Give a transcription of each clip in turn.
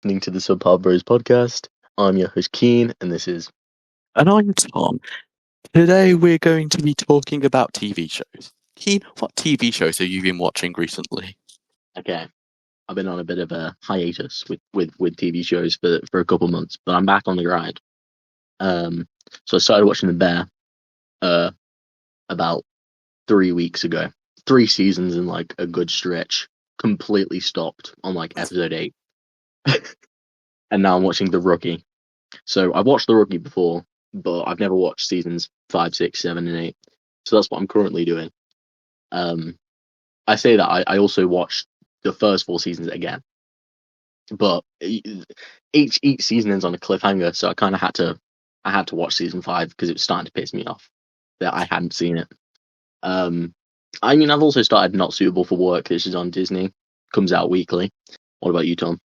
listening to the SubParBro's podcast. I'm your host Keane, and this is... And I'm Tom. Today we're going to be talking about TV shows. Keane, what TV shows have you been watching recently? Okay, I've been on a bit of a hiatus with TV shows for a couple months, but I'm back on the grind. So I started watching The Bear about 3 weeks ago. 3 seasons in like a good stretch. Completely stopped on like episode 8. And now I'm watching The Rookie. So I've watched The Rookie before, but I've never watched seasons 5, 6, 7, and 8. So that's what I'm currently doing. I say that I also watched the first 4 seasons again, but each season ends on a cliffhanger. So I kind of had to watch season 5 because it was starting to piss me off that I hadn't seen it. I mean, I've also started Not Suitable for Work. This is on Disney. Comes out weekly. What about you, Tom?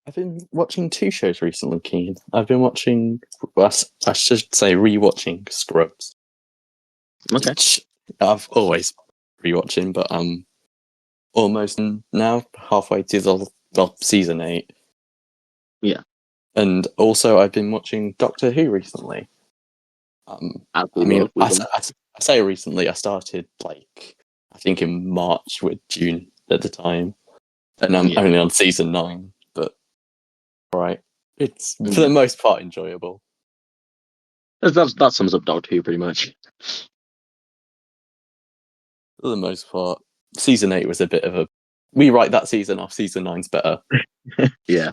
I've been watching 2 shows recently, Keane. I've been watching, I should say, rewatching Scrubs. Okay. Which I've always rewatching, but I'm almost now halfway to season 8. Yeah. And also, I've been watching Doctor Who recently. I say recently. I started I think in March with June at the time, and I'm only on season 9. But right, it's for the most part enjoyable. That sums up Doctor Who pretty much. For the most part, season 8 was a bit of a. We write that season off. Season 9's better. Yeah.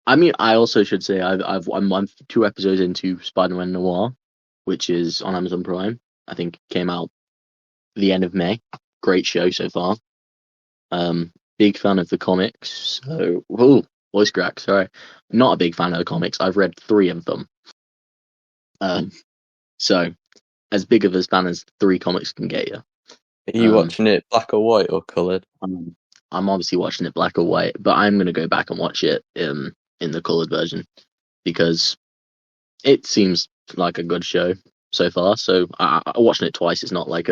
I mean, I also should say I'm 2 episodes into Spider-Man Noir, which is on Amazon Prime. I think it came out the end of May. Great show so far. Big fan of the comics. So, voice crack. Sorry, not a big fan of the comics. I've read 3 of them. So as big of a fan as 3 comics can get you. Are you watching it black or white or coloured? I'm obviously watching it black or white, but I'm going to go back and watch it in the coloured version because it seems like a good show so far. So watching it twice is not like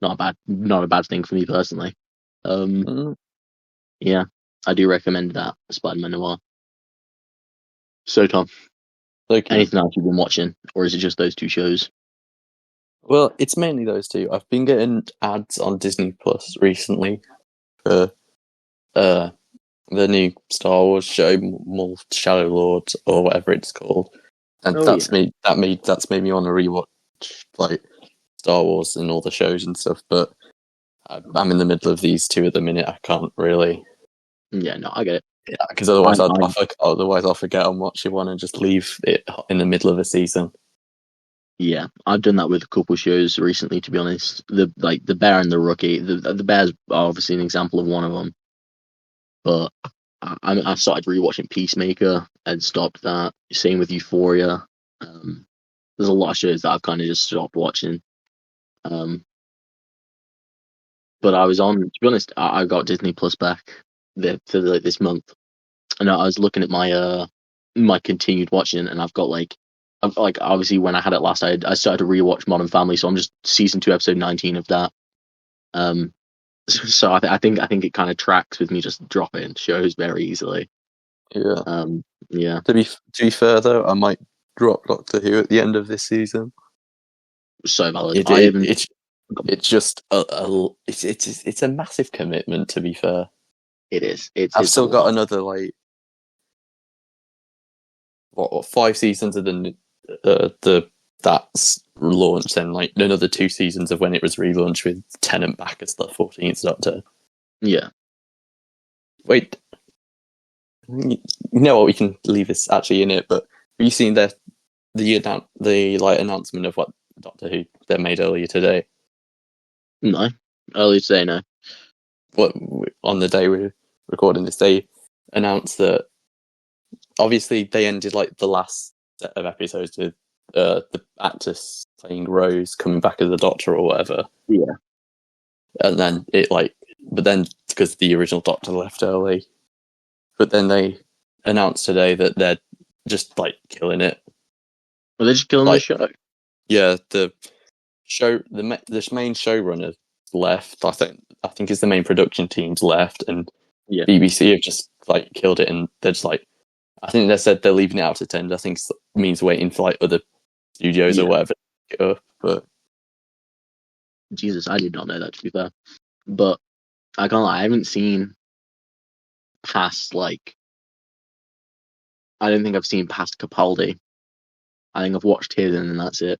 not a bad thing for me personally. Yeah, I do recommend that Spider-Man Noir. So Tom, anything else you've been watching, or is it just those 2 shows? Well, it's mainly those 2. I've been getting ads on Disney Plus recently for the new Star Wars show, more Shadow Lords or whatever it's called, and that's made me want to rewatch Star Wars and all the shows and stuff. But I'm in the middle of these 2 at the minute. I can't really. Yeah, no, I get it. Yeah, because otherwise I'll forget I'm watching one and just leave it in the middle of a season. Yeah, I've done that with a couple shows recently. To be honest, the Bear and the Rookie. The Bears are obviously an example of one of them. But I started rewatching Peacemaker and stopped that. Same with Euphoria. There's a lot of shows that I've kind of just stopped watching. But I was on. To be honest, I got Disney Plus back for this month, and I was looking at my my continued watching, and I've got obviously when I had it last, I started to rewatch Modern Family, so I'm just season 2, episode 19 of that. So I think it kind of tracks with me just dropping shows very easily. Yeah. Yeah. To be fair though, I might drop Doctor Who at the end of this season. So valid. It's just it's a massive commitment. To be fair, it is. I've still got another 5 seasons of that's launched, and another 2 seasons of when it was relaunched with Tennant back as the 14th Doctor. Yeah. Wait, you know what? We can leave this actually in it. But have you seen the announcement of what Doctor Who they made earlier today? No, earlier today, no. What on the day we're recording this, they announced that obviously they ended the last set of episodes with the actress playing Rose coming back as the Doctor or whatever. Yeah. And then but then because the original Doctor left early, but then they announced today that they're just killing it. Well, they're just killing the show. Yeah, the main showrunner left. I think I think it's the main production teams left, and Yeah. BBC have just like killed it, and they're just like, I think they said they're leaving it out to tender. I think it means waiting for like other studios or whatever to pick it up. But Jesus, I did not know that, to be fair. But I can't lie, I haven't seen past like, I don't think I've seen past Capaldi. I think I've watched his and then that's it.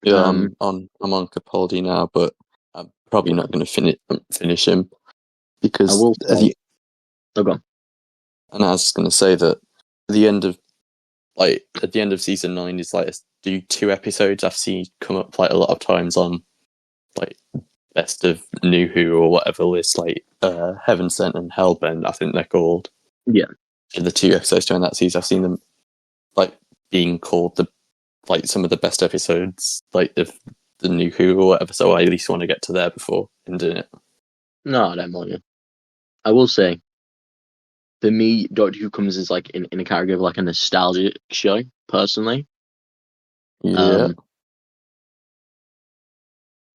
yeah, I'm on Capaldi now, but I'm probably not going to finish him because I will say, oh, go on. and I was going to say that at the end of season 9 is like do 2 episodes I've seen come up like a lot of times on like best of New Who or whatever list, like Heaven Sent and Hellbent, I think they're called. Yeah. The 2 episodes during that season, I've seen them like being called some of the best episodes like of the New Who or whatever. So I at least want to get to there before ending it. No, I don't mind you. I will say, for me, Doctor Who comes as like in a category of like a nostalgic show, personally. Yeah.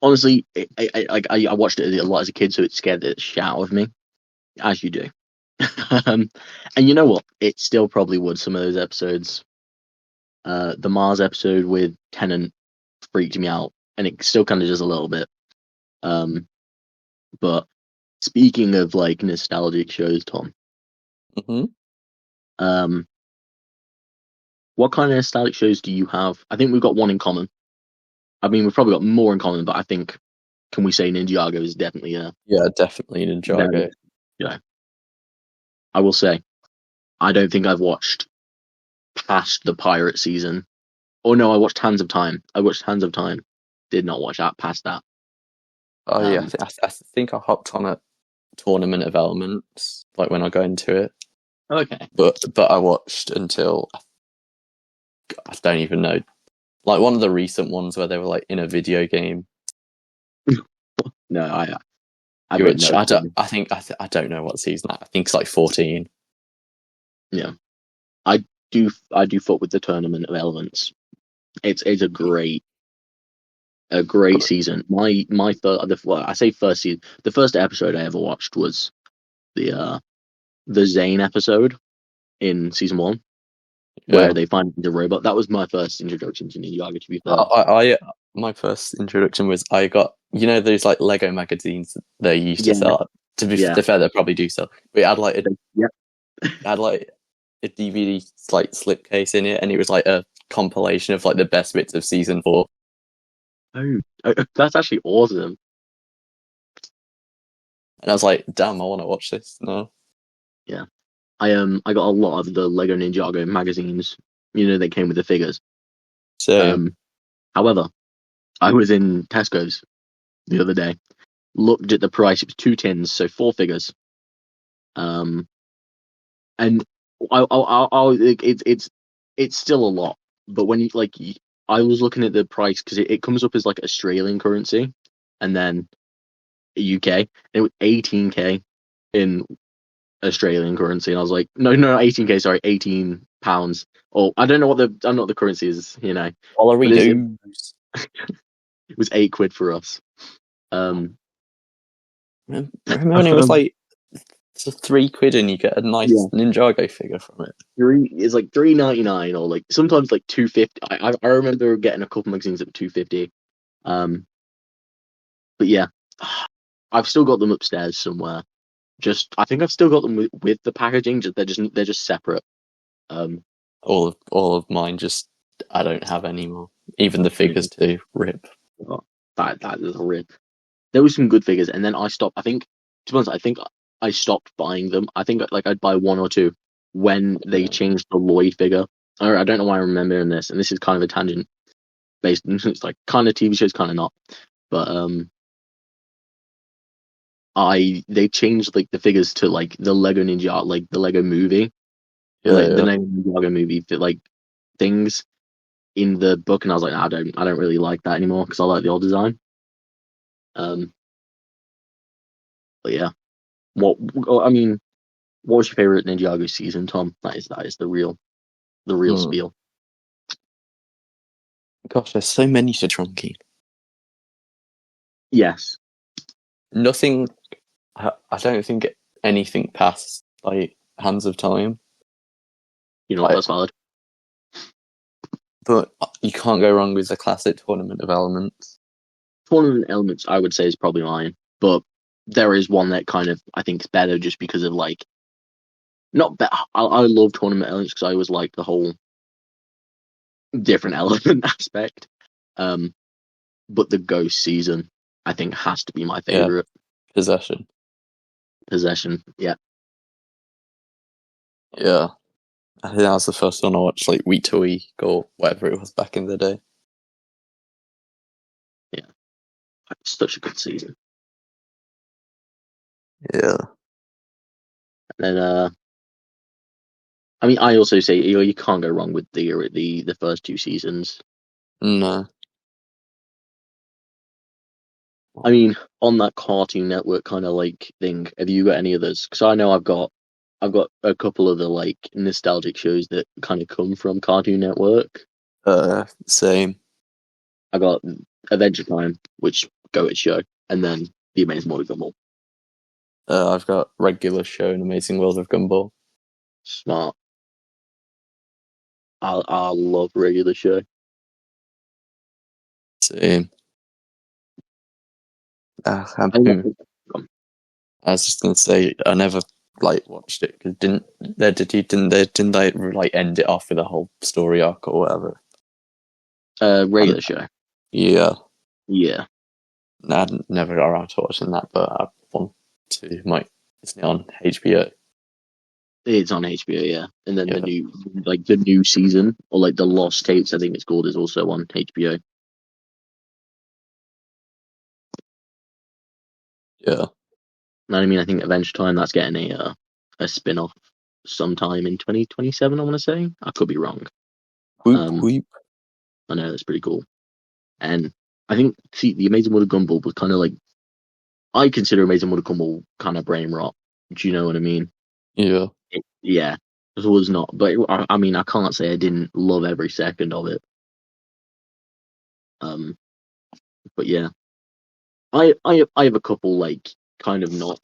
Honestly, I watched it a lot as a kid, so it scared the shit out of me, as you do. And you know what? It still probably would, some of those episodes. The Mars episode with Tennant freaked me out, and it still kind of does a little bit. But speaking of like nostalgic shows, Tom, what kind of nostalgic shows do you have? I think we've got one in common. I mean, we've probably got more in common, but I think, can we say Ninjago is definitely yeah, definitely Ninjago. Yeah. I will say, I don't think I've watched past the pirate season. Oh no, I watched Hands of Time. Did not watch that past that. Oh yeah, I think I hopped on a Tournament of Elements like when I go into it. Okay. But I watched until I don't even know, like one of the recent ones where they were like in a video game. No, I don't know what season. I think it's like 14. Yeah, I do fuck with the Tournament of Elements. It's a great season. My first season. The first episode I ever watched was the Zane episode in season 1, where they find the robot. That was my first introduction to Ninjago, to be fair. My first introduction was I got, those like Lego magazines they used to sell. To be fair, they probably do sell. But it had like a DVD like slipcase in it, and it was like a compilation of like the best bits of season 4. Oh, that's actually awesome. And I was like, damn, I want to watch this now. Yeah. I got a lot of the Lego Ninjago magazines. They came with the figures. So, however, I was in Tesco's the other day, looked at the price. It was 2 tins, so 4 figures. And it's still a lot. But when I was looking at the price because it comes up as like Australian currency, and then UK, and it was 18k in Australian currency, and I was like, no, 18k, sorry, 18 pounds. Or I don't know what the currency is, It was 8 quid for us. Remember when it was like it's £3 and you get a nice Ninjago figure from it. It's like $3.99 or like sometimes like $2.50. I remember getting a couple magazines at $2.50. But yeah, I've still got them upstairs somewhere. I think I've still got them with the packaging. They're just separate. All of mine I don't have anymore. Even the figures too. Rip. Oh, that is a rip. There was some good figures, and then I stopped. I think, to be honest, I stopped buying them. I think like I'd buy 1 or 2 when they changed the Lloyd figure. I don't know why I'm remembering this, and this is kind of a tangent based. It's like kind of TV shows, kind of not. But they changed like the figures to like the Lego Ninja, like the Lego movie, the Lego Ninjago movie, like things in the book, and I was like, I don't really like that anymore because I like the old design. But yeah, what was your favorite Ninjago season, Tom? That is the real spiel. Gosh, there's so many to Tom and Keane. Yes, nothing. I don't think anything past like Hands of Time. That's valid. But you can't go wrong with the classic Tournament of Elements. Tournament Elements, I would say, is probably mine, but there is one that kind of I think is better just because of like not better. I love Tournament Elements because I always like the whole different element aspect. But the Ghost season, I think, has to be my favorite. Yeah. Possession, yeah. Yeah. I think that was the first one I watched, like week to week or whatever it was back in the day. Yeah, such a good season. Yeah. And then, I mean, I also say you can't go wrong with the first two seasons. No. I mean, on that Cartoon Network kind of like thing, have you got any others? Because I know I've got a couple of the like nostalgic shows that kind of come from Cartoon Network. Same. I got Adventure Time, which go at show, and then The Amazing World of Gumball. I've got Regular Show and Amazing World of Gumball. Smart. I love Regular Show. Same. I was just gonna say I never like watched it because didn't they like end it off with a whole story arc or whatever? Regular Show. Yeah. Yeah. I never got around to watching that, but I want to. Isn't it on HBO? It's on HBO, yeah. And then the new season, or like the Lost Tapes, I think it's called, is also on HBO. Yeah. And I mean, I think Adventure Time, that's getting a spin-off sometime in 2027, I want to say. I could be wrong. Whoop. I know, that's pretty cool. And I think, The Amazing World of Gumball was kind of like, I consider Amazing World of Gumball kind of brain rot. Do you know what I mean? Yeah. Yeah. It was not. But I mean, I can't say I didn't love every second of it. But yeah. I have a couple, like, kind of not,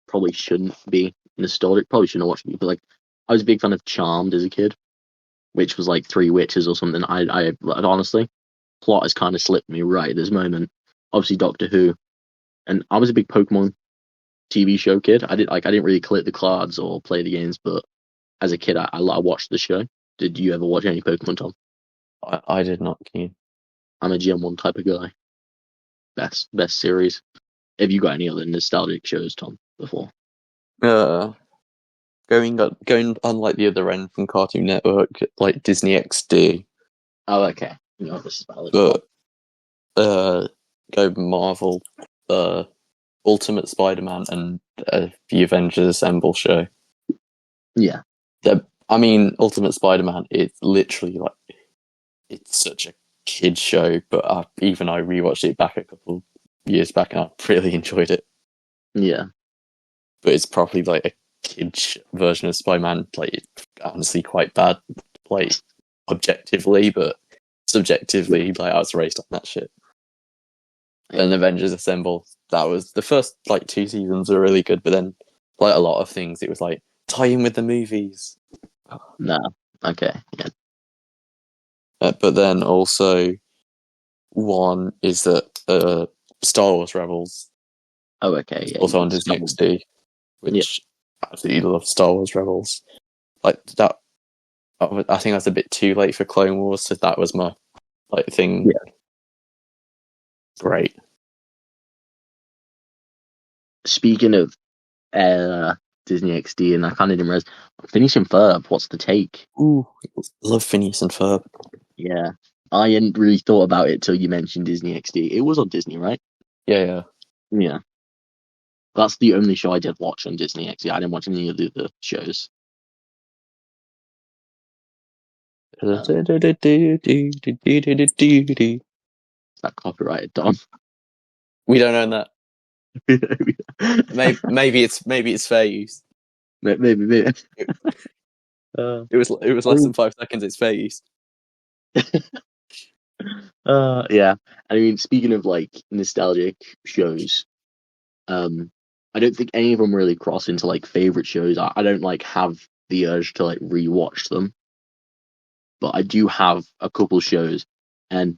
probably shouldn't be nostalgic, probably shouldn't have watched it, but like, I was a big fan of Charmed as a kid, which was like Three Witches or something. I honestly, plot has kind of slipped me right at this moment. Obviously, Doctor Who, and I was a big Pokemon TV show kid. I didn't really collect the cards or play the games, but as a kid, I watched the show. Did you ever watch any Pokemon, Tom? I did not, Keen. I'm a GM1 type of guy. Best series. Have you got any other nostalgic shows, Tom, before? Going on like the other end from Cartoon Network, like Disney XD. Oh, okay. No, this is valid. But go Marvel, Ultimate Spider-Man, and the Avengers Assemble show. Yeah. I mean, Ultimate Spider-Man, it's literally like, it's such a kid show, but I rewatched it back a couple years back and I really enjoyed it. Yeah. But it's probably like a kid version of Spider-Man, like, it's honestly quite bad, like, objectively, but subjectively, like, I was raised on that shit. And Avengers Assemble, that was the first like 2 seasons were really good, but then like a lot of things, it was like tie in with the movies. No. Okay. Yeah. But then also one is that Star Wars Rebels. Oh, okay. Yeah. Also on Disney XD, which I absolutely love Star Wars Rebels. Like that, I think that's a bit too late for Clone Wars, so that was my like thing. Yeah. Great. Speaking of Disney XD, and I kind of didn't realize, Phineas and Ferb, what's the take? Ooh, love Phineas and Ferb. Yeah. I hadn't really thought about it till you mentioned Disney XD. It was on Disney, right? Yeah. Yeah. That's the only show I did watch on Disney XD. I didn't watch any of the other shows. Is that copyrighted, Dom? We don't own that. maybe it's fair use. Maybe. It was less than 5 seconds. It's fair use. Yeah. I mean, speaking of like nostalgic shows, I don't think any of them really cross into like favorite shows. I don't like have the urge to like rewatch them, but I do have a couple shows. And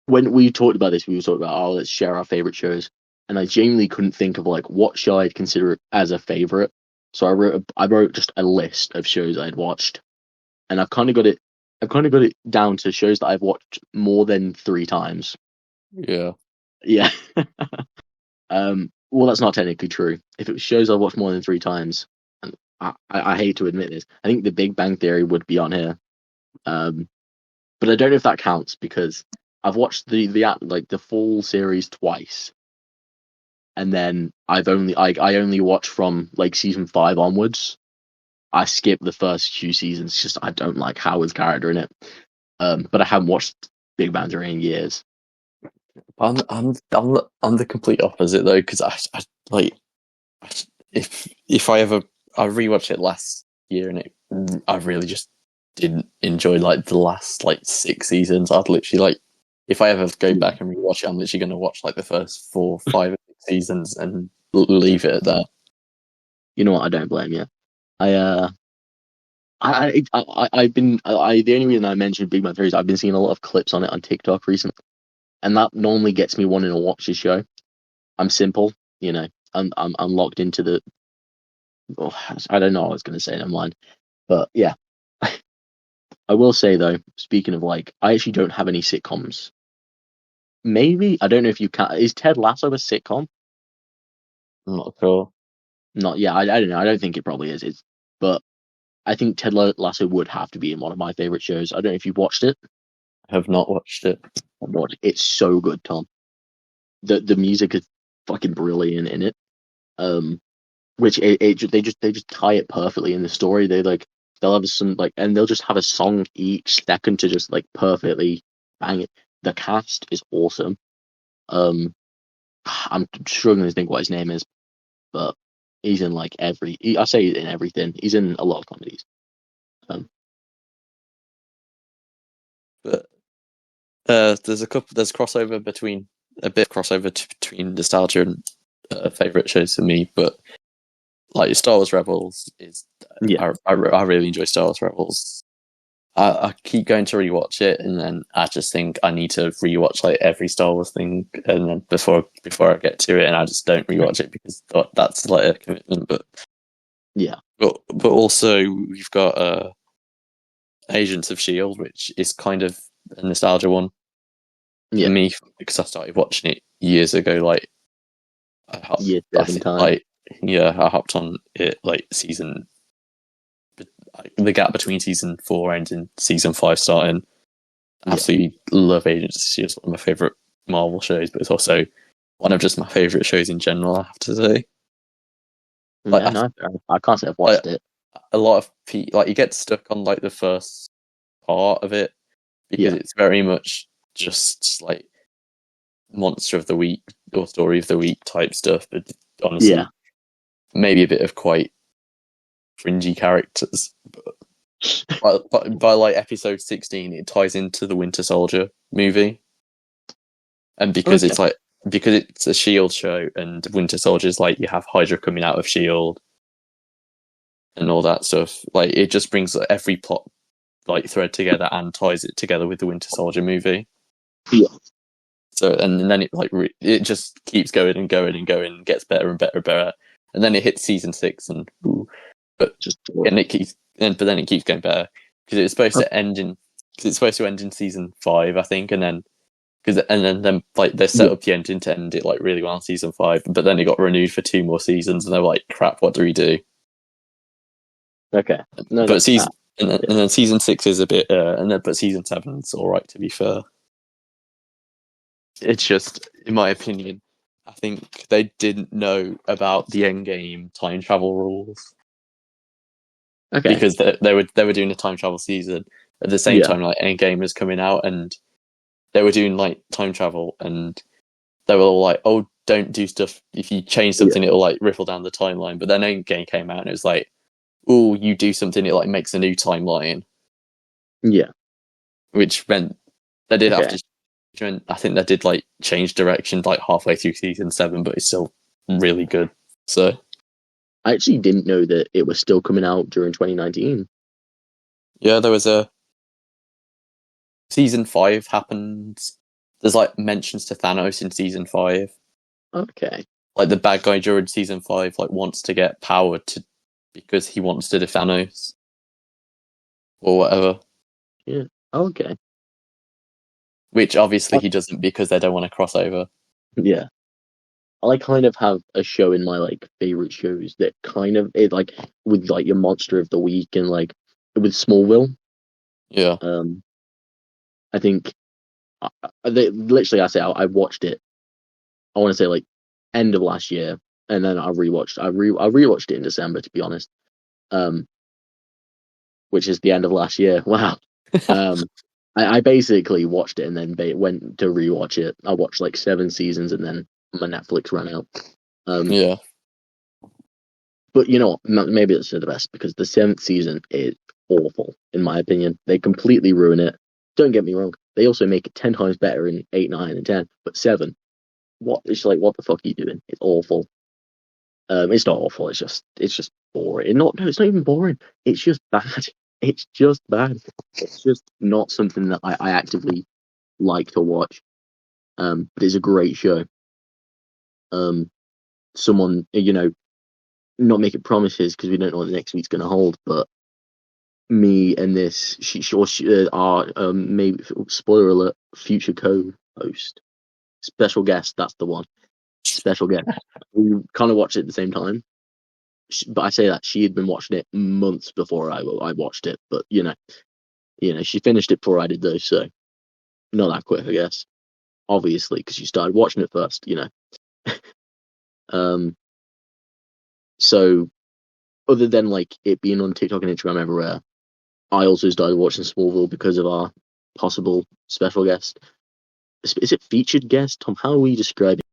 when we talked about this, we were talking about, oh, let's share our favorite shows. And I genuinely couldn't think of like what show I'd consider as a favorite. So I wrote just a list of shows I'd watched, and I've kind of got it down to shows that I've watched more than 3 times. Yeah. Yeah. Well, that's not technically true. If it was shows I've watched more than 3 times, and I hate to admit this, I think The Big Bang Theory would be on here. But I don't know if that counts because I've watched the full series twice, and then I only watch from like season 5 onwards. I skip the first few seasons. Just I don't like Howard's character in it. But I haven't watched Big Bang Theory in years. I'm the complete opposite though, because I like if I rewatched it last year and I really just didn't enjoy like the last like 6 seasons. I'd literally like if I ever go back and rewatch it, I'm literally going to watch like the first 4, 5, 6 seasons and leave it at that. You know what? I don't blame you. I've been the only reason I mentioned Big Bang Theory is I've been seeing a lot of clips on it on TikTok recently, and that normally gets me wanting to watch the show. I'm simple, you know. I'm locked into the. Oh, I don't know what I was going to say. Never mind. But yeah, I will say though. Speaking of like, I actually don't have any sitcoms. Maybe I don't know if you can. Is Ted Lasso a sitcom? I'm not sure. Not. Yeah, I don't know. I don't think it probably is. But I think Ted Lasso would have to be in one of my favorite shows. I don't know if you've watched it. I have not watched it. It's so good, Tom. The music is fucking brilliant in it. Which they just tie it perfectly in the story. They'll have some like, and they'll just have a song each second to just like perfectly bang it. The cast is awesome. I'm struggling to think what his name is, but he's in like I say in everything. He's in a lot of comedies. But there's crossover between between nostalgia and favorite shows for me, but like Star Wars Rebels is I really enjoy Star Wars Rebels. I keep going to rewatch it, and then I just think I need to rewatch like every Star Wars thing, and then before I get to it, and I just don't rewatch it because that's like a commitment. But yeah, but also we've got Agents of Shield, which is kind of a nostalgia one for me because I started watching it years ago. Like I hopped on it like season. The gap between season 4 and season 5 starting. Absolutely love Agents of Shield. It's one of my favorite Marvel shows, but it's also one of just my favorite shows in general. I have to say. Like, I can't say I've watched it. A lot of people like you get stuck on like the first part of it because it's very much just like monster of the week or story of the week type stuff. But honestly, maybe a bit of quite fringy characters. But by like episode 16, it ties into the Winter Soldier movie, and because it's a Shield show, and Winter Soldier's like you have Hydra coming out of Shield and all that stuff. Like it just brings every plot like thread together and ties it together with the Winter Soldier movie. Yeah. So and then it like it just keeps going and going and going, and gets better and better and better, and then it hits season 6 and but then it keeps going better because it's supposed to end in season 5, I think, and then like they set up the ending to end it like really well in season 5, but then it got renewed for 2 more seasons, and they're like, crap, what do we do? Okay, but and then season 6 is a bit, but season 7's all right, to be fair. It's just, in my opinion, I think they didn't know about the Endgame time travel rules. Okay. Because they were doing a time travel season at the same time like Endgame was coming out, and they were doing like time travel, and they were all like, "Oh, don't do stuff. If you change something, it'll like riffle down the timeline." But then Endgame came out, and it was like, "Oh, you do something, it like makes a new timeline." Yeah, which meant they did have to. I think they did like change direction like halfway through season 7, but it's still really good. So I actually didn't know that it was still coming out during 2019. yeah, there was a season 5 happened. There's like mentions to Thanos in season 5. Okay. Like the bad guy during season 5 like wants to get power to because he wants to defend Thanos or whatever. Yeah. Okay. Which obviously he doesn't because they don't want to cross over. Yeah. I kind of have a show in my like favorite shows that kind of it like with like your monster of the week and like with Smallville. Yeah. I think literally I watched it. I want to say like end of last year, and then I rewatched it in December, to be honest. Which is the end of last year. Wow. I basically watched it and then went to rewatch it. I watched like 7 seasons and then my Netflix ran out. Yeah. But you know what? Maybe it's for the best because the 7th season is awful, in my opinion. They completely ruin it. Don't get me wrong. They also make it 10 times better in 8, 9, and 10. But 7, what? It's like, what the fuck are you doing? It's awful. It's not awful. It's just boring. No, it's not even boring. It's just bad. It's just bad. It's just not something that I actively like to watch. But it's a great show. Someone, not making promises because we don't know what the next week's going to hold, but me and this, she are, maybe, spoiler alert, future co-host, special guest, that's the one, special guest. We kind of watched it at the same time, but I say that she had been watching it months before I watched it, but she finished it before I did though, so not that quick, I guess, obviously, because she started watching it first, so other than like it being on TikTok and Instagram everywhere, I also started watching Smallville because of our possible special guest. Is it featured guest? Tom, how are we describing it?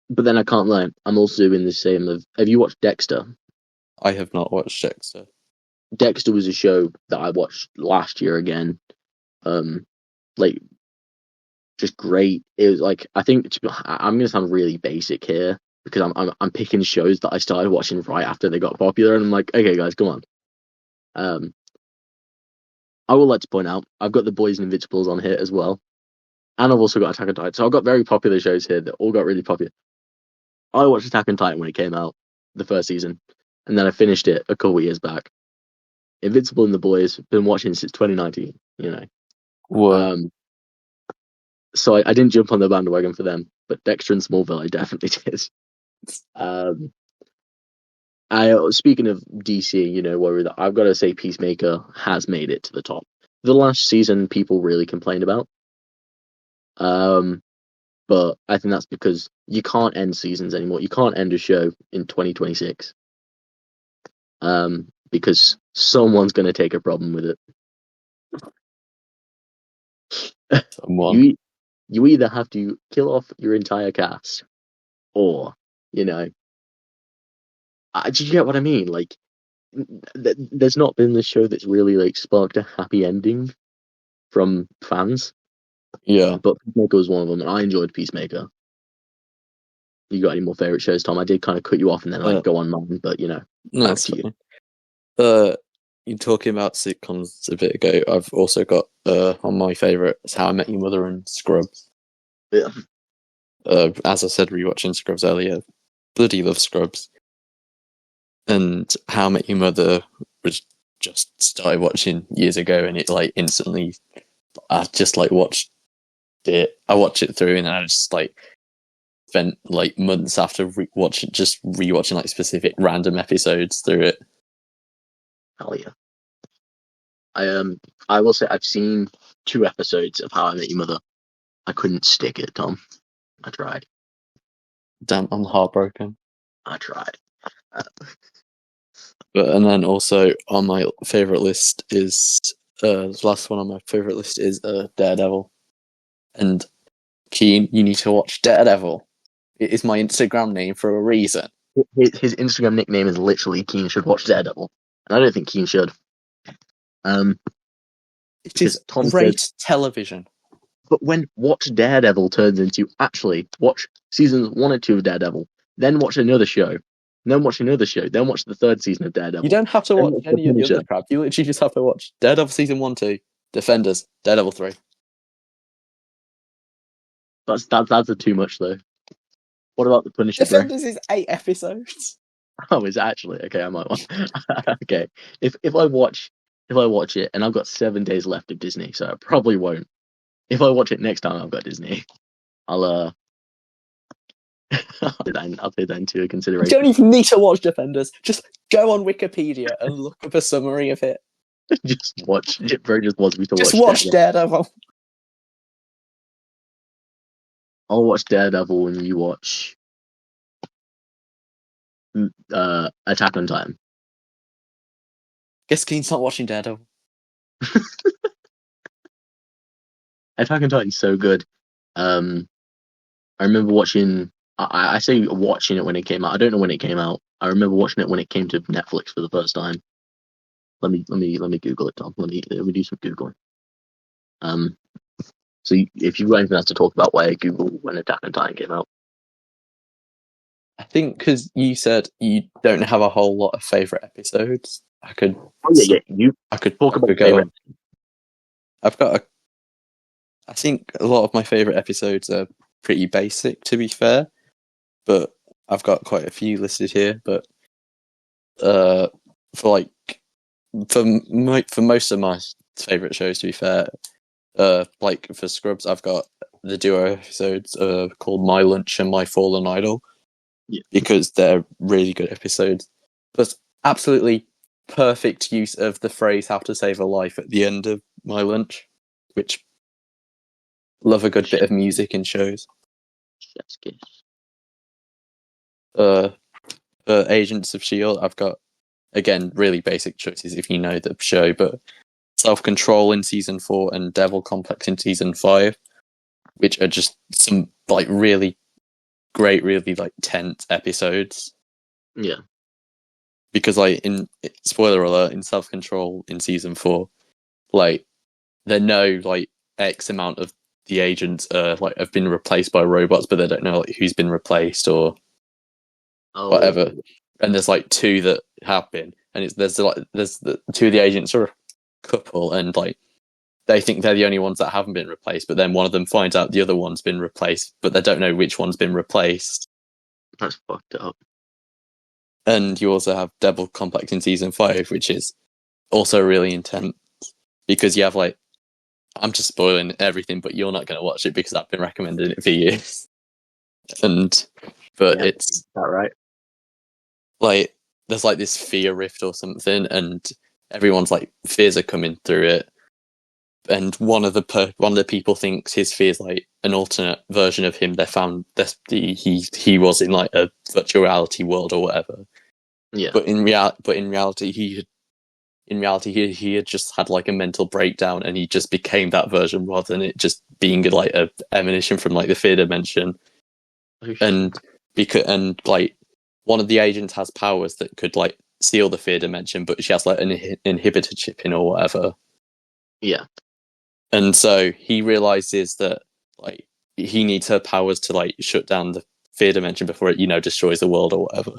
But then I can't lie, I'm also in the same of, have you watched Dexter? I have not watched Dexter. Dexter was a show that I watched last year again. Like, just great. It was like, I think I'm gonna sound really basic here because I'm picking shows that I started watching right after they got popular, and I'm like, okay, guys, come on. I would like to point out I've got The Boys and Invincibles on here as well, and I've also got Attack on Titan. So I've got very popular shows here that all got really popular. I watched Attack on Titan when it came out, the first season, and then I finished it a couple of years back. Invincible and The Boys, been watching since 2019. Whoa. So I didn't jump on the bandwagon for them, but Dexter and Smallville I definitely did. Speaking of DC, I've got to say Peacemaker has made it to the top. The last season people really complained about, but I think that's because you can't end seasons anymore. You can't end a show in 2026, because someone's going to take a problem with it. Someone. You either have to kill off your entire cast, or did you get what I mean? Like, there's not been this show that's really like sparked a happy ending from fans. Yeah. But Peacemaker was one of them, and I enjoyed Peacemaker. You got any more favorite shows, Tom? I did kind of cut you off and then go on mine, but no, that's fine. You're talking about sitcoms a bit ago. I've also got on my favourites How I Met Your Mother and Scrubs. Yeah. As I said, rewatching Scrubs earlier, bloody love Scrubs. And How I Met Your Mother was just started watching years ago, and it like instantly, I just like watched it. I watched it through, and I just like spent like months after rewatching like specific random episodes through it. Hell yeah. I will say I've seen 2 episodes of How I Met Your Mother. I couldn't stick it, Tom. I tried. Damn, I'm heartbroken. I tried. And then also on my favourite list is the last one on my favourite list is Daredevil. And Keane, you need to watch Daredevil. It is my Instagram name for a reason. His Instagram nickname is literally Keane should watch Daredevil, and I don't think Keane should. It is great television. But when watch Daredevil turns into actually watch seasons 1 and 2 of Daredevil, then watch another show, then watch another show, then watch the 3rd season of Daredevil. You don't have to then watch watch any of the Punisher. other crap. You literally just have to watch Daredevil season 1, 2, Defenders, Daredevil 3. That's too much though. What about the Punisher, bro? Defenders is 8 episodes. Oh, is it actually? Okay, I might want. Okay, if I watch it, and I've got 7 days left of Disney, so I probably won't. If I watch it next time I've got Disney, I'll I'll take that into You consideration. don't even need to watch Defenders. Just go on Wikipedia and look up a summary of it. Just watch it. Bro just wants me to Just watch watch Daredevil. I'll watch Daredevil and you watch Attack on Titan. Guess Keen's not watching Daredevil. Attack on Titan's so good. I remember watching. I say watching it when it came out. I don't know when it came out. I remember watching it when it came to Netflix for the first time. Let me Google it, Tom. Let me do some googling. So if you've got anything else to talk about, why Google when Attack on Titan came out? I think because you said you don't have a whole lot of favorite episodes. I could. Oh yeah. I could talk about favorite. I think a lot of my favorite episodes are pretty basic, to be fair, but I've got quite a few listed here. But for most of my favorite shows, to be fair, like for Scrubs, I've got the duo episodes called My Lunch and My Fallen Idol, because they're really good episodes. But absolutely perfect use of the phrase "how to save a life" at the end of My Lunch, which love a good bit of music in shows. Chef's kiss. Agents of S.H.I.E.L.D., I've got, again, really basic choices if you know the show, but Self-Control in season 4 and Devil Complex in season 5, which are just some like really great, really like tense episodes. Yeah. Because like in spoiler alert, in Self-Control in season 4, like they know like X amount of the agents like have been replaced by robots, but they don't know like who's been replaced or whatever. And there's like 2 that have been, and there's the 2 of the agents are a couple, and like they think they're the only ones that haven't been replaced, but then one of them finds out the other one's been replaced, but they don't know which one's been replaced. That's fucked up. And you also have Devil Complex in season 5, which is also really intense, because you have like, I'm just spoiling everything, but you're not going to watch it because I've been recommending it for years. It's that right. Like there's like this fear rift or something, and everyone's like fears are coming through it. And one of the people thinks his fear's like an alternate version of him. They found that he was in like a virtual reality world or whatever. Yeah. But in reality, he had just had like a mental breakdown, and he just became that version rather than it just being like a emanation from like the fear dimension. And like one of the agents has powers that could like seal the fear dimension, but she has like an inhibitor chip in or whatever. Yeah. And so he realizes that like he needs her powers to like shut down the fear dimension before it, destroys the world or whatever.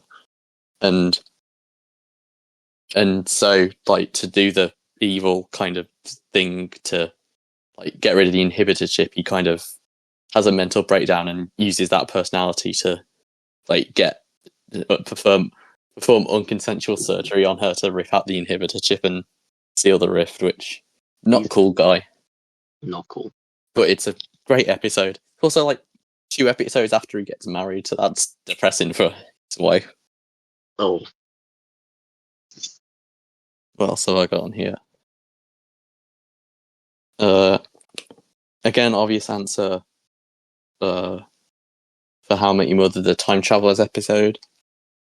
And so like to do the evil kind of thing to like get rid of the inhibitor chip, he kind of has a mental breakdown and uses that personality to like perform unconsensual surgery on her to rip out the inhibitor chip and seal the rift, which not cool guy. Not cool. But it's a great episode. Also, like 2 episodes after he gets married, so that's depressing for his wife. Oh. What else have I got on here? Again, obvious answer for How I Met Your Mother, the Time Travelers episode,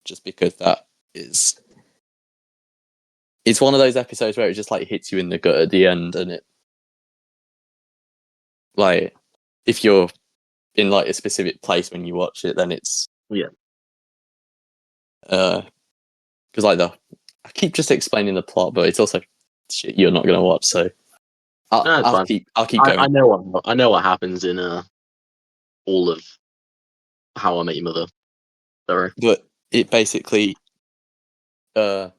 just because that is... It's one of those episodes where it just like hits you in the gut at the end, and it like if you're in like a specific place when you watch it, then it's because like I keep just explaining the plot, but it's also shit you're not going to watch, so No, it's fine. I'll keep going. I know what happens in all of How I Met Your Mother. Sorry. But it basically, he's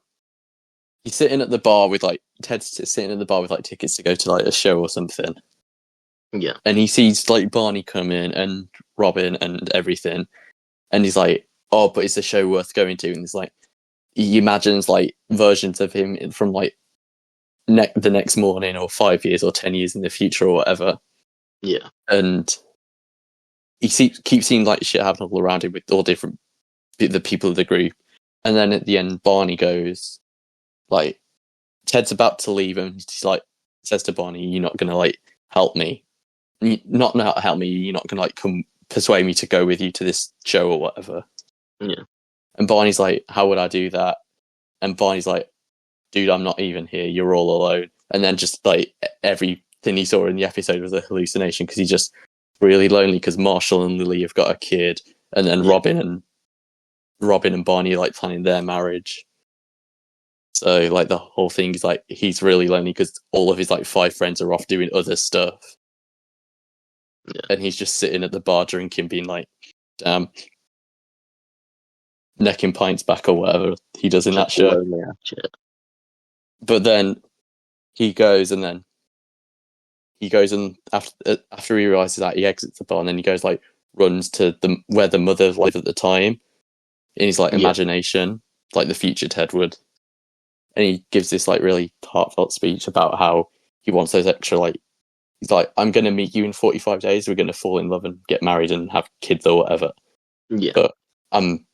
sitting at the bar with like Ted's sitting at the bar with like tickets to go to like a show or something. Yeah. And he sees like Barney come in and Robin and everything, and he's like, "Oh, but is the show worth going to?" And it's like he imagines like versions of him from like the next morning or 5 years or 10 years in the future or whatever. Yeah. And he keeps seeing like shit happen all around him with all different the people of the group. And then at the end, Barney goes, like, Ted's about to leave and he's like, says to Barney, "You're not going to like help me. Not help me. You're not going to like come persuade me to go with you to this show or whatever." Yeah. And Barney's like, "How would I do that?" And Barney's like, "Dude, I'm not even here. You're all alone." And then just like everything he saw in the episode was a hallucination because he's just really lonely because Marshall and Lily have got a kid, and then Robin and Barney are like planning their marriage. So like the whole thing is like he's really lonely because all of his like 5 friends are off doing other stuff, and he's just sitting at the bar drinking, being like, "Damn." Necking pints back or whatever he does in that show. But then he goes and after he realizes that, he exits the bar, and then he goes like runs to where the mother lived at the time in his like imagination, like the future Ted would. And he gives this like really heartfelt speech about how he wants those extra like, he's like, "I'm going to meet you in 45 days. We're going to fall in love and get married and have kids or whatever. Yeah. But I'm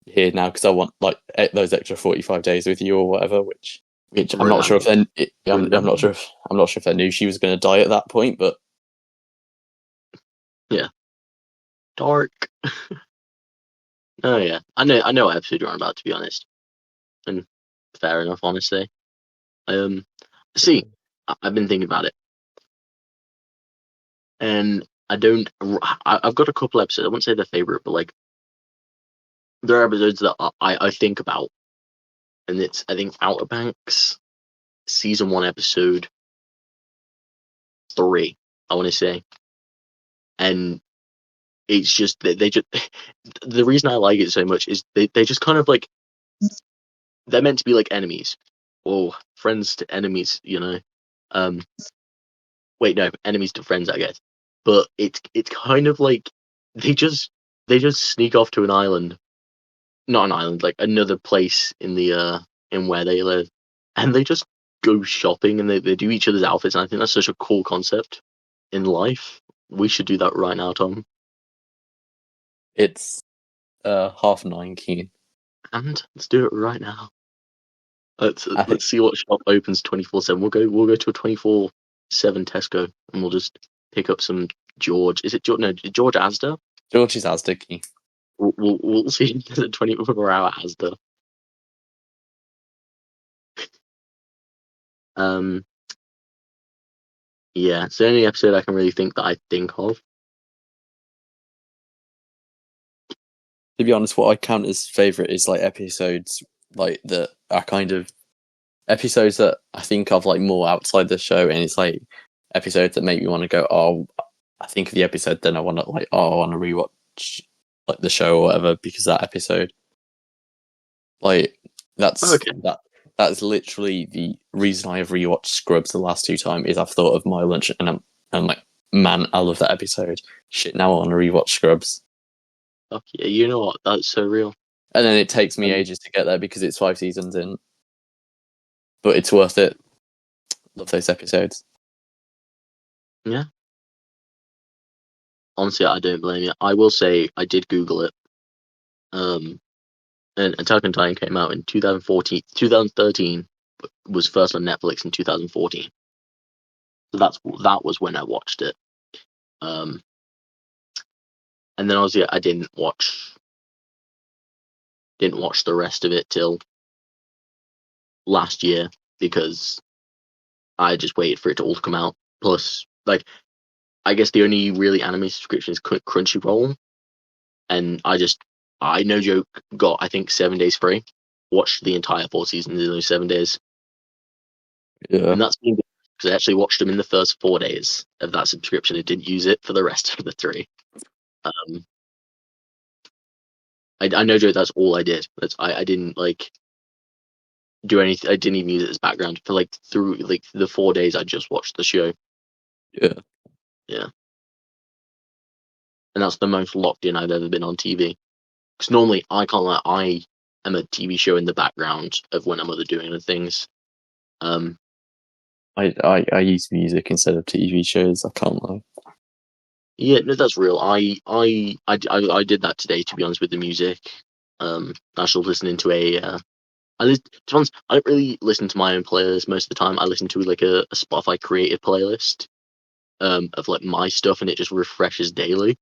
here now because I want like those extra 45 days with you or whatever," which I'm not sure if I'm not sure if they knew she was going to die at that point, but yeah, dark. Oh yeah, I know what episode you're on about, to be honest, and fair enough, honestly. See, I've been thinking about it, and I've got a couple episodes. I wouldn't say they're favorite, but like there are episodes that I think about, and it's, I think, Outer Banks, season 1, episode 3, I want to say, and it's just they just the reason I like it so much is they just kind of like, they're meant to be like enemies or friends to enemies, you know. Wait, no, enemies to friends, I guess. But it's kind of like they just sneak off to an island, not an island, like another place in the in where they live, and they just go shopping, and they do each other's outfits, and I think that's such a cool concept in life. We should do that right now, Tom. it's 9:30, Keane. And let's do it right now. Let's see what shop opens 24/7. We'll go to a 24/7 Tesco, and we'll just pick up some George. Is it George? No, George Asda. George's Asda, Keane. We'll see the 24-hour Asda. Yeah, it's the only episode I can really think that I think of. To be honest, what I count as favourite is like episodes like that are kind of episodes that I think of like more outside the show, and it's like episodes that make me want to go, "Oh, I think of the episode, then I want to like, oh, I want to rewatch like the show or whatever because that episode." Like that's that's literally the reason I have rewatched Scrubs the last 2 times is I've thought of My Lunch, and I'm like, "Man, I love that episode. Shit, now I want to rewatch Scrubs." Fuck yeah, you know what? That's so real. And then it takes me ages to get there because it's 5 seasons in, but it's worth it. Love those episodes. Yeah. Honestly, I don't blame you. I will say I did Google it. And Attack on Titan came out in 2014. 2013 was first on Netflix in 2014. So that was when I watched it. And then obviously I didn't watch the rest of it till last year because I just waited for it to all come out. Plus, like, I guess the only really anime subscription is Crunchyroll, and I no joke got, I think, 7 days free. Watched the entire 4 seasons in those 7 days. Yeah, And that's been because I actually watched them in the first 4 days of that subscription. I didn't use it for the rest of the 3. I no joke, that's all I did. I didn't like do anything. I didn't even use it as background for like through like the 4 days I just watched the show. Yeah. And that's the most locked in I've ever been on TV. Because normally I can't lie, I am a TV show in the background of when I'm other doing other things. I use music instead of TV shows. I can't lie. Yeah, no, that's real. I did that today, to be honest, with the music. I was listening to to be honest, I don't really listen to my own playlist most of the time. I listen to like a Spotify creative playlist of like my stuff, and it just refreshes daily.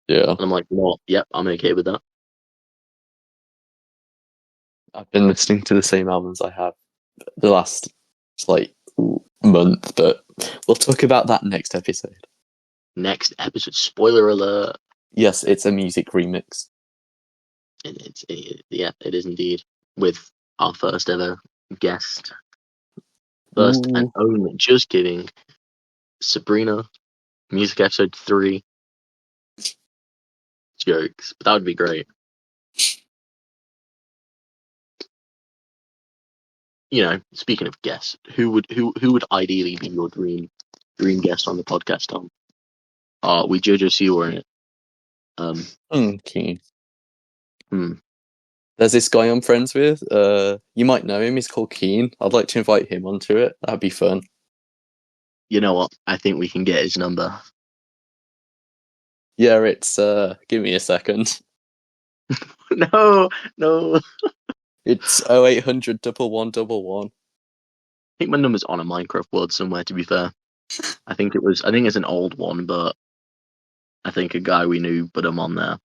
Yeah. And I'm like, well, yep, I'm okay with that. I've been listening to the same albums I have the last like month, but we'll talk about that next episode. Next episode, spoiler alert. Yes, it's a music remix. It is indeed, with our first ever guest. First and only, just kidding. Sabrina, music episode 3. Jokes, but that would be great. You know, speaking of guests, who would ideally be your dream guest on the podcast, Tom? We Jojo Siwa in it. Keane. There's this guy I'm friends with. You might know him. He's called Keane. I'd like to invite him onto it. That'd be fun. You know what? I think we can get his number. Yeah, it's give me a second. No. It's 0800 111. I think my number's on a Minecraft world somewhere, to be fair. I think it's an old one, but I think a guy we knew put him on there.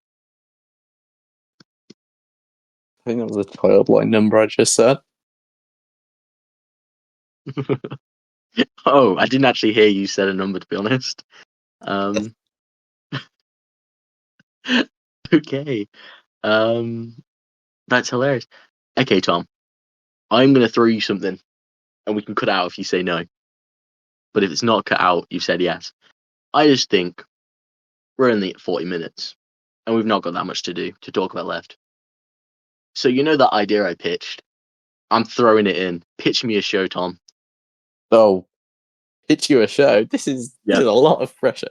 I think that was a childline number I just said. Oh, I didn't actually hear you said a number, to be honest. Okay. That's hilarious. Okay, Tom. I'm going to throw you something, and we can cut out if you say no. But if it's not cut out, you've said yes. I just think we're only at 40 minutes, and we've not got that much to talk about left. So you know that idea I pitched? I'm throwing it in. Pitch me a show, Tom. Oh, pitch you a show? This is a lot of pressure.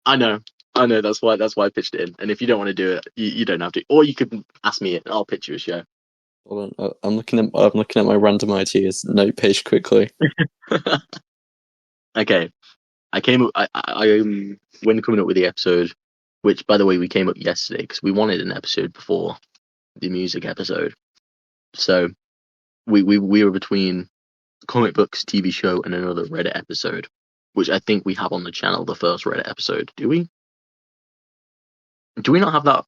I know. That's why I pitched it in. And if you don't want to do it, you don't have to. Or you could ask me it, and I'll pitch you a show. Hold on. I'm looking at my random ideas note page quickly. Okay. I came up. When coming up with the episode, which by the way we came up yesterday because we wanted an episode before the music episode. So we were between comic books, TV show, and another Reddit episode, which I think we have on the channel. The first Reddit episode. Do we? Do we not have that?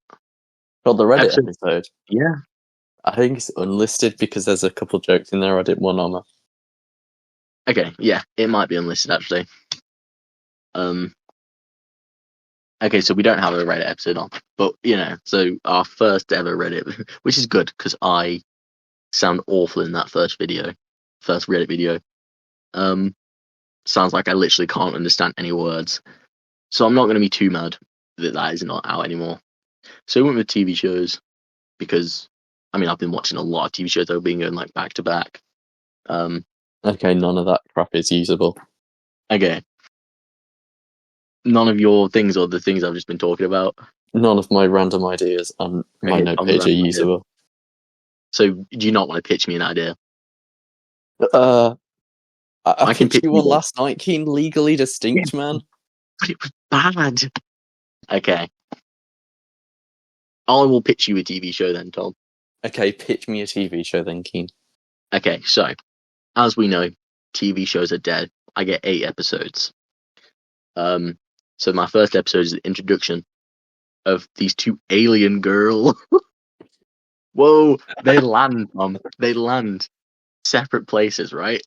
Well, the Reddit episode. Yeah. I think it's unlisted because there's a couple jokes in there I didn't want on there. Okay, yeah, it might be unlisted actually. Okay, so we don't have a Reddit episode on, but you know, so our first ever Reddit, which is good because I sound awful in that first Reddit video. Sounds like I literally can't understand any words, so I'm not going to be too mad that is not out anymore. So we went with TV shows because, I mean, I've been watching a lot of TV shows. I've been going like back to back. Okay, none of that crap is usable. Okay. None of your things or the things I've just been talking about? None of my random ideas on my note page are usable. So, do you not want to pitch me an idea? I can pitch you one last night, Keen. Legally Distinct, man. But it was bad. Okay. I will pitch you a TV show then, Tom. Okay, pitch me a TV show then, Keen. Okay, so, as we know, TV shows are dead. I get 8 episodes. So my first episode is the introduction of these 2 alien girls. Whoa, they land, Tom. They land separate places, right?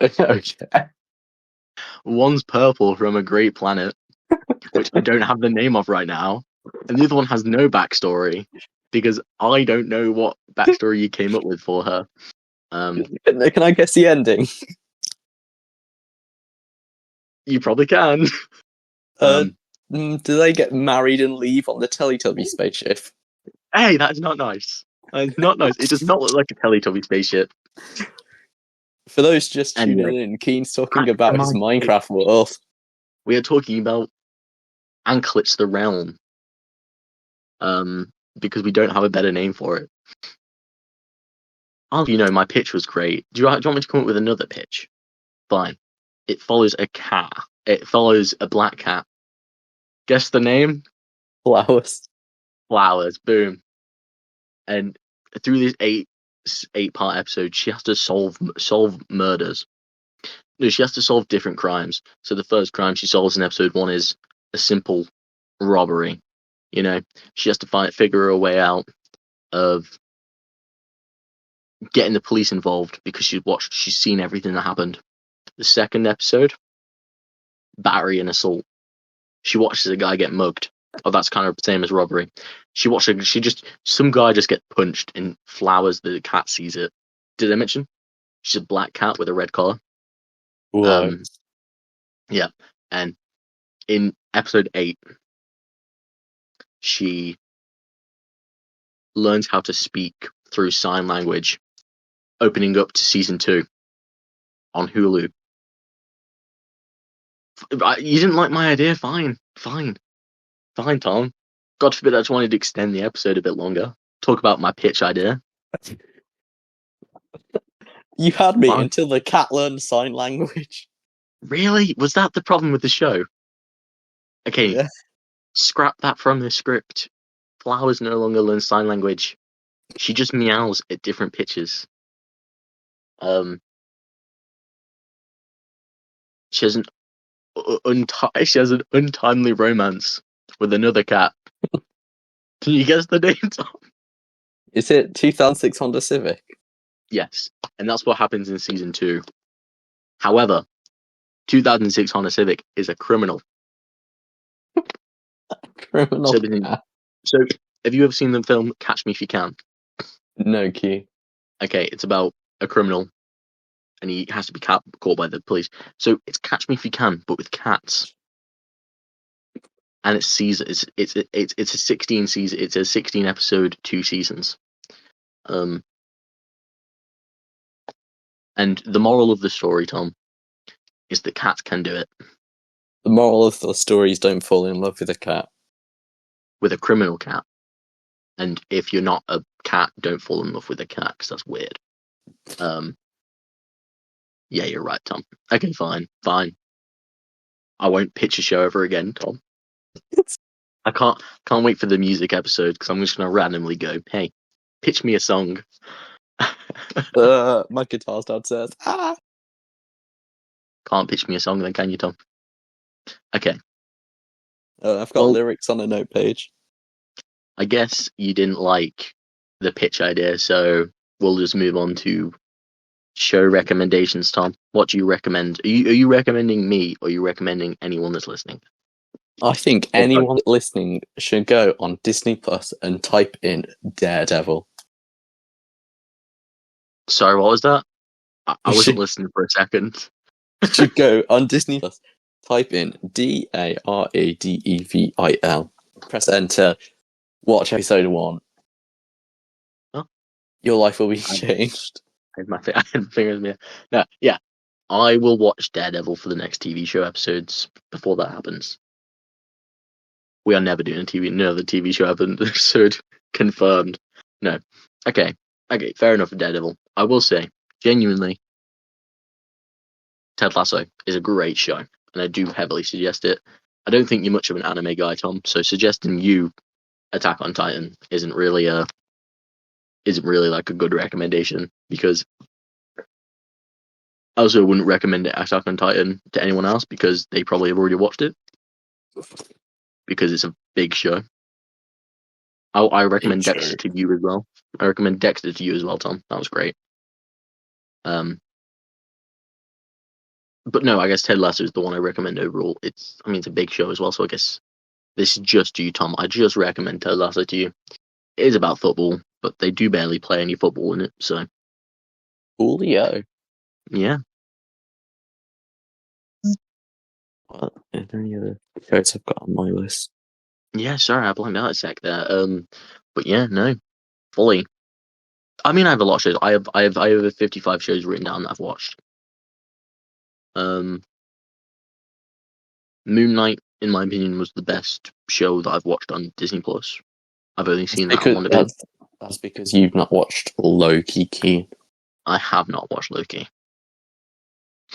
Okay. One's purple from a great planet, which I don't have the name of right now, and the other one has no backstory because I don't know what backstory you came up with for her. Can I guess the ending? You probably can. Do they get married and leave on the Teletubby spaceship? Hey, that's not nice. Not nice. It does not look like a Teletubby spaceship. For those just tuning Anyway, in, Keane's talking back to about his my Minecraft world. We are talking about Anklets the Realm. Because we don't have a better name for it. My pitch was great. Do you want me to come up with another pitch? Fine. It follows a cat. It follows a black cat. Guess the name? Flowers. Flowers. Boom. And through this eight-part episode, she has to solve murders. No, she has to solve different crimes. So the first crime she solves in episode 1 is a simple robbery. She has to figure her way out of getting the police involved because she's seen everything that happened. The second episode, battery and assault. She watches a guy get mugged. Oh, that's kind of the same as robbery. Some guy just get punched in Flowers. The cat sees it. Did I mention? She's a black cat with a red collar. Whoa. Yeah. And in episode 8, she learns how to speak through sign language, opening up to season 2 on Hulu. You didn't like my idea? Fine, Tom. God forbid I just wanted to extend the episode a bit longer. Talk about my pitch idea. You had me until the cat learned sign language. Really? Was that the problem with the show? Okay, Yeah. Scrap that from the script. Flowers no longer learns sign language. She just meows at different pitches. She has an untimely romance with another cat. Can you guess the name, Tom? Is it 2006 Honda Civic? Yes, and that's what happens in season 2. However, 2006 Honda Civic is a criminal. So, have you ever seen the film Catch Me If You Can? No, Q. Okay, it's about a criminal, and he has to be caught by the police. So it's Catch Me If You Can, but with cats. And it's season. It's a 16 season. It's a 16 episode, 2 seasons. And the moral of the story, Tom, is that cats can do it. The moral of the story is don't fall in love with a cat. With a criminal cat. And if you're not a cat, don't fall in love with a cat, because that's weird. Yeah, you're right, Tom. Okay, fine. I won't pitch a show ever again, Tom. I can't wait for the music episode, because I'm just going to randomly go, hey, pitch me a song. My guitar's downstairs. Can't pitch me a song then, can you, Tom? Okay. I've got lyrics on a note page. I guess you didn't like the pitch idea, so we'll just move on to show recommendations, Tom. What do you recommend? Are you recommending me, or are you recommending anyone that's listening? I think anyone listening should go on Disney Plus and type in Daredevil. Sorry, what was that? I wasn't listening for a second. You should go on Disney Plus, type in Daredevil. Press enter. Watch episode 1. Huh? Your life will be changed. I had my fingers in the air. No, yeah. I will watch Daredevil for the next TV show episodes before that happens. We are never doing another TV show episode. Confirmed. No. Okay, fair enough for Daredevil. I will say, genuinely, Ted Lasso is a great show, and I do heavily suggest it. I don't think you're much of an anime guy, Tom, so suggesting you Attack on Titan isn't really like a good recommendation, because I also wouldn't recommend Attack on Titan to anyone else because they probably have already watched it, because it's a big show. I recommend Dexter to you as well. Tom. That was great. But no, I guess Ted Lasso is the one I recommend overall. It's a big show as well, so I guess this is just to you, Tom. I just recommend Ted Lasso to you. It is about football, but they do barely play any football in it, so. Coolio. Yeah. What are there any other shows I've got on my list? Yeah, sorry, I blanked out a sec there. But yeah, no, fully. I mean, I have a lot of shows. I have over 55 shows written down that I've watched. Moon Knight, in my opinion, was the best show that I've watched on Disney Plus. I've only seen that one a bit. That's because you've not watched Loki, Keen. I have not watched Loki.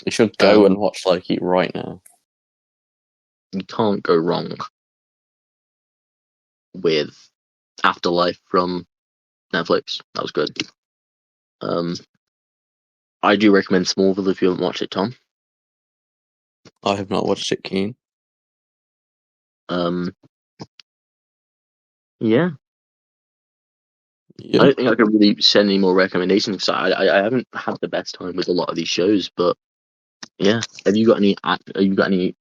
You should go and watch Loki right now. You can't go wrong with Afterlife from Netflix. That was good. I do recommend Smallville if you haven't watched it, Tom. I have not watched it, Keen. Yeah. I don't think I can really send any more recommendations because I haven't had the best time with a lot of these shows, but yeah. Have you got any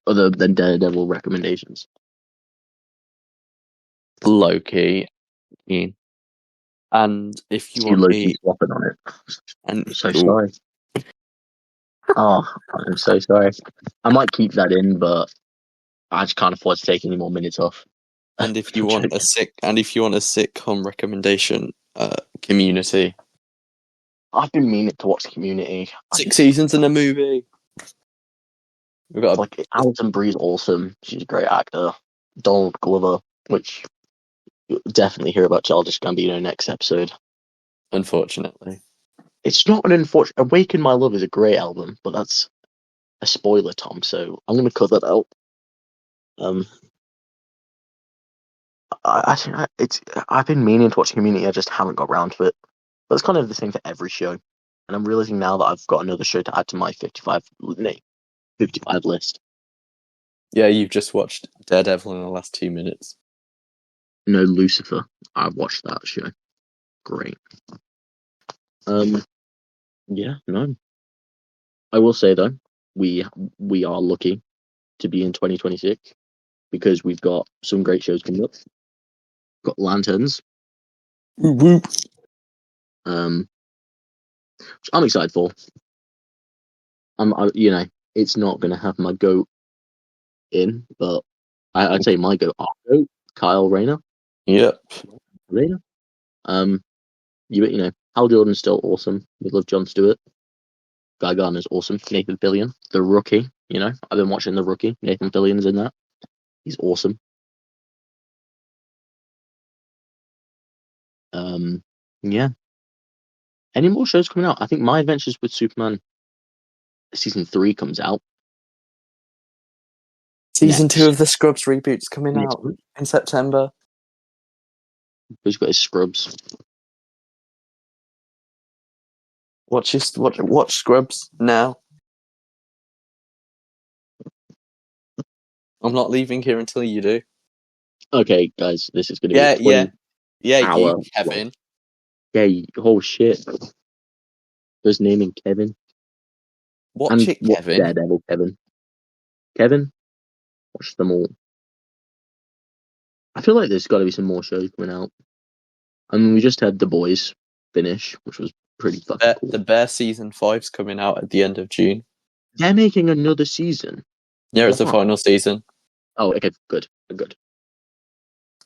other than Daredevil recommendations? Loki, Keen. And if you want Loki swapping on it. I'm so sorry. Oh, I'm so sorry. I might keep that in, but I just can't afford to take any more minutes off. And if you want a sitcom recommendation, Community. I've been meaning to watch Community. 6 seasons in a movie. We've got Alison Brie's awesome. She's a great actor. Donald Glover, which you'll definitely hear about Childish Gambino next episode. Unfortunately. It's not an unfortunate. Awaken My Love is a great album, but that's a spoiler, Tom, so I'm going to cut that out. I've been meaning to watch Community, I just haven't got around to it. But it's kind of the same for every show. And I'm realizing now that I've got another show to add to my 55 list. Yeah, you've just watched Daredevil in the last 2 minutes. No, Lucifer. I've watched that show. Great. Yeah, no. I will say though, we are lucky to be in 2026 because we've got some great shows coming up. Got Lanterns. Whoop. Which I'm excited for. It's not gonna have my goat in, but I'd say my goat, our goat, Kyle Rayner. Yep. Rayner. Hal Jordan's still awesome. We love Jon Stewart. Guy Gardner's awesome. Nathan Fillion, The Rookie. I've been watching The Rookie. Nathan Fillion's in that. He's awesome. Yeah. Any more shows coming out? I think My Adventures with Superman season 3 comes out. Season 2 of the Scrubs reboot's coming out in September. Who's got his Scrubs? Watch Scrubs now. I'm not leaving here until you do. Okay, guys, this is going to be a 20 hour. Kevin. Yeah, oh shit. There's naming Kevin. Watch it, Kevin. Daredevil, Kevin. Kevin, watch them all. I feel like there's got to be some more shows coming out. I mean, we just had The Boys finish, which was pretty fucking cool. The Bear season 5's coming out at the end of June. They're making another season. Yeah, it's the final season. Oh, okay, good.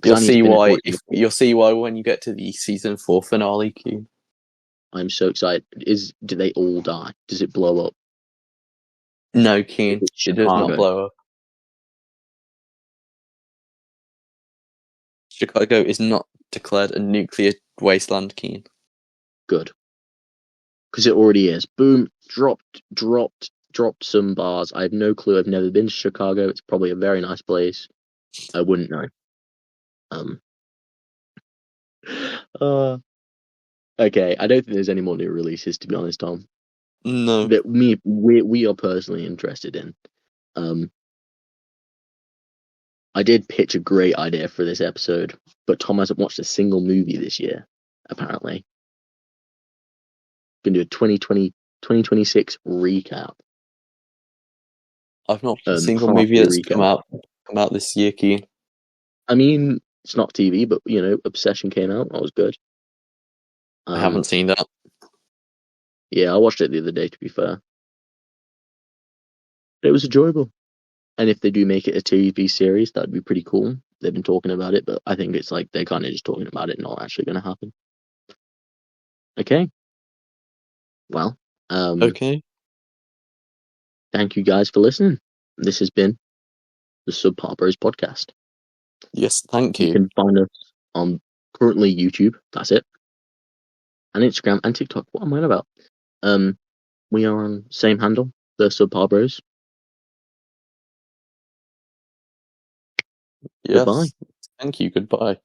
You'll see why when you get to the season 4 finale, Q. I'm so excited. Do they all die? Does it blow up? No, Keen. It does not blow up. Chicago is not declared a nuclear wasteland, Keen. Good. Because it already is. Boom. Dropped some bars. I have no clue. I've never been to Chicago. It's probably a very nice place. I wouldn't know. Okay, I don't think there's any more new releases, to be honest, Tom. No. That we are personally interested in. I did pitch a great idea for this episode, but Tom hasn't watched a single movie this year, apparently. Gonna do a 2026 recap. I've not watched a single movie that's come out this year, Keen. I mean, it's not TV, but Obsession came out. That was good. I haven't seen that. Yeah, I watched it the other day, to be fair. It was enjoyable. And if they do make it a TV series, that'd be pretty cool. They've been talking about it, but I think it's like they're kind of just talking about it, not actually going to happen. Okay. Well, Okay. thank you guys for listening. This has been the SubParBro's podcast. Yes, thank You you. can find us on currently YouTube. That's it. And Instagram and TikTok. What am I on about? We are on same handle, the SubParBro's. Yes. Goodbye. Thank you. Goodbye.